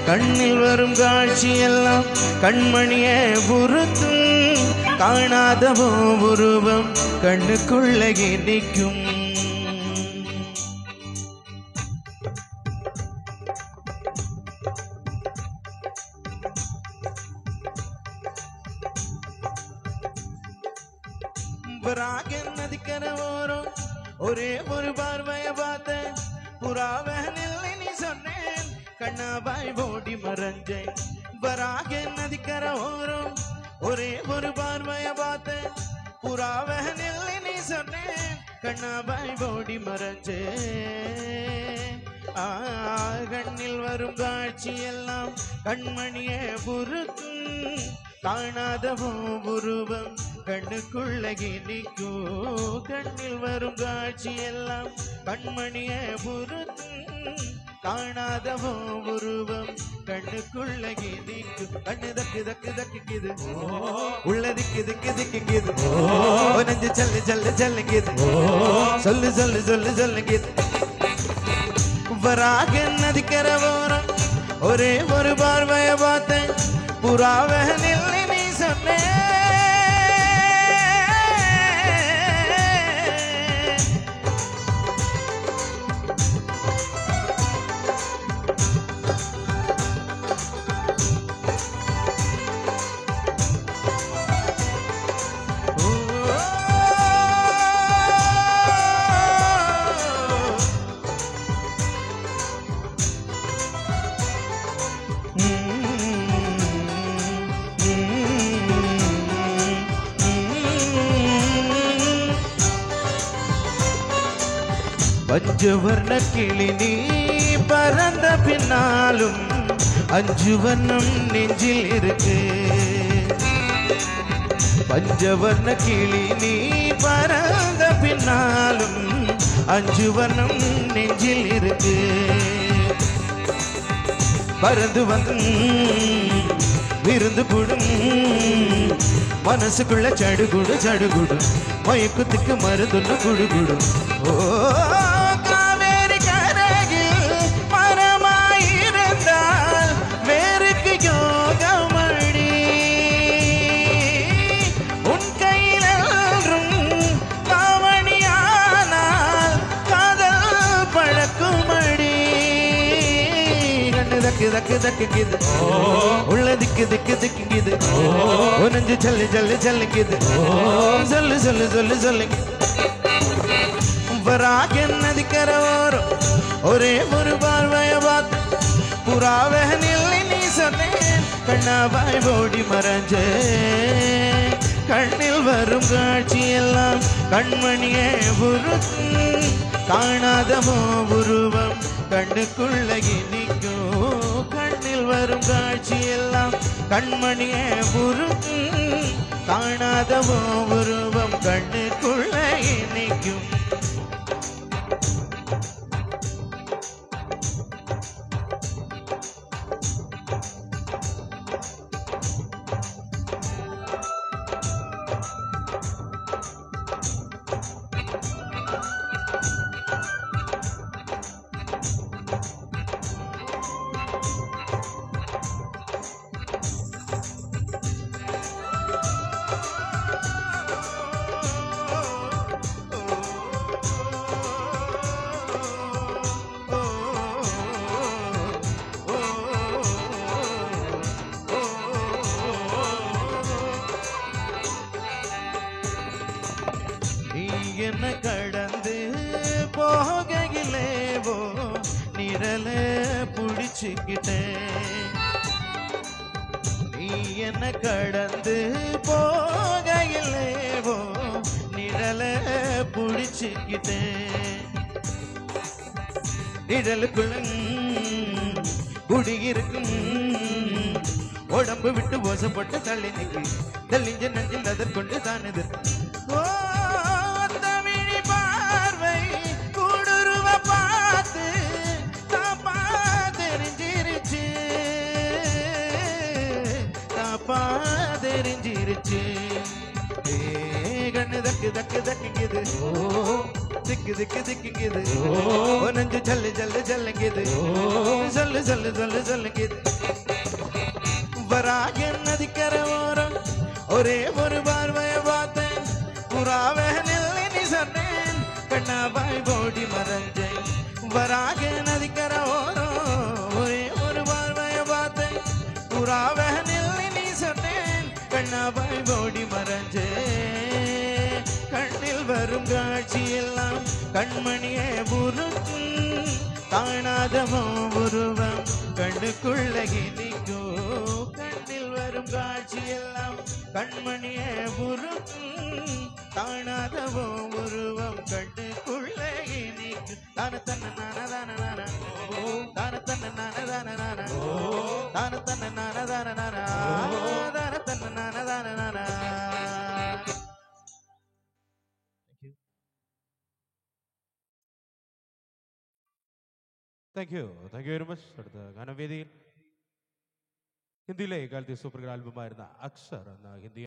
கண்ணில் வரும் காட்சியெல்லாம் கண்மணியே உறுத்தும், காணாதவோ உருவம் கண்ணுக்குள்ளே நிற்கும். நதிக்கரை ஓரம் ஒரே ஒரு பார்வைய பார்த்தேன், புறாவனில் நீ சொன்னேன், கண்ணாபாய் ஓடி மறைஞ்சேன். வராக நதிக்கரை ஓரம் ஒரே ஒரு பார்வைய பார்த்தேன், புறாவனில் நீ சொன்னேன், கண்ணாபாய் ஓடி மறைஞ்சேன். கண்ணில் வரும் காட்சி எல்லாம் கண்மணியே உறுத்தும், காணாதவோ உருவம் கண்ணுக்குள்ளே நிற்கும். கண்ணில் வரும் காட்சி எல்லாம் கண்மணியே உறுத்தும், காணாதவோ உருவம் கண்ணுக்குள்ளே நிற்கும். கண்ணு தக்கு தக்கு தக்குது, உள்ள திக்கு திக்கு திக்குது, நெஞ்சு சல்லு சல்லு சல்லுக்குது, சொல்லு சொல்லு சொல்லு சொல்லுக்குது. வராக நதிக்கரை ஓரம் ஒரே ஒரு பார்வைய பார்த்தேன், புறாவனில் நீ சொன்னேன். பஞ்சவர்ண கிளி நீ பறந்த பின்னாலும் அஞ்சு வண்ணம் நெஞ்சில் இருக்கு. பஞ்சவர்ண கிளி நீ பறந்த பின்னாலும் அஞ்சு வண்ணம் நெஞ்சில் இருக்கு. பறந்து வந்தும் விருந்து கூடும், மனசுக்குள்ள சடுகுடு சடுகுடு, மயக்கத்துக்கு மருந்துன்னு குடுகுடு. ஓ காவேரி கரையில் மரமாயிருந்தால் வேருக்கு யோகமடி, உன் கையில் காவணியானால் காதல் பழக்குமடி. கண்ணு தக்கு தக்கு தக்குது, உள்ள திக்கு திக்கு திக்குது, நெஞ்சு சல்லு சல்லு சல்லுக்குது, சொல்லு சொல்லு சொல்லு சொல்லுங்க. வராக நதிக்கரை ஓரம் ஒரே ஒரு பார்வைய பார்த்து, புறாவனில் நீ சொன்னேன், கண்ணாபாய் ஓடி மறைஞ்சேன். கண்ணில் வரும் காட்சி எல்லாம் கண்மணியே உறுத்தும், காணாதவோ உருவம் கண்ணுக்குள்ளே நிற்கும். கண்ணில் வரும் காட்சி எல்லாம் கண்மணியே உறுத்தும், காணாதவோ உருவம் கண்ணுக்குள்ளே நிற்கும். என்ன கடந்து போகையிலேவோ நிரல புடிச்சுக்கிட்டேன். நீ என்ன கடந்து போகையிலேவோ நிரல புடிச்சுக்கிட்டேன். நிழலுக்குள்ள குடியிருக்கும் உடம்பு விட்டு ஓசப்பட்டு தள்ளி நிற்கும். தெளிஞ்ச நெஞ்சில் அதற்கொண்டு தான் எதிர் அந்த விழி பார்வை கூடுருவ பார்த்து தாப்பா தெரிஞ்சிருச்சு தாப்பா தெரிஞ்சிருச்சு கண்ணு தக்கு தக்கு தக்குங்குது திக்கு திக்கு திக்குங்குது நெஞ்சு ஜல்லு ஜல்லு ஜல்லுங்குது சொல்லு சொல்லு சொல்லு சொல்லுங்குது வராக நதிக்கரை ஓரம் ஒரே ஒரு பார்வைய பார்த்தேன் புறாவே நில்லு நீ சொன்னேன் கண்ணாபாய் போடி மறைஞ்சேன் வராக நதிக்கரை ஓரம் ஒரே ஒரு பார்வைய பார்த்தேன் புறாவே நில்லு நீ சொன்னேன் கண்ணாபாய் போடி மறைஞ்சேன் கண்ணில் வரும் காட்சி எல்லாம் கண்மணியே உருக்கும் காணாதமோ உருவம் கண்ணுக்குள்ள இனிக்கும் கண்ணில் வரும் காட்சி எல்லாம் கண்மணியே உருக்கும் காணாதமோ உருவம் கண்ணுக்குள்ள இனிக்கும் தான தன்ன நான தான நான தான தன்ன நான தான நான தான தன்ன நான தான நான தான தன்ன நான தான நான. Thank you very much. അടുത്ത ഗാനവേദിയിൽ ഹിന്ദിയിലെ കാലത്തെ സൂപ്പർ ആൽബമായിരുന്ന അക്ഷർ എന്ന ഹിന്ദി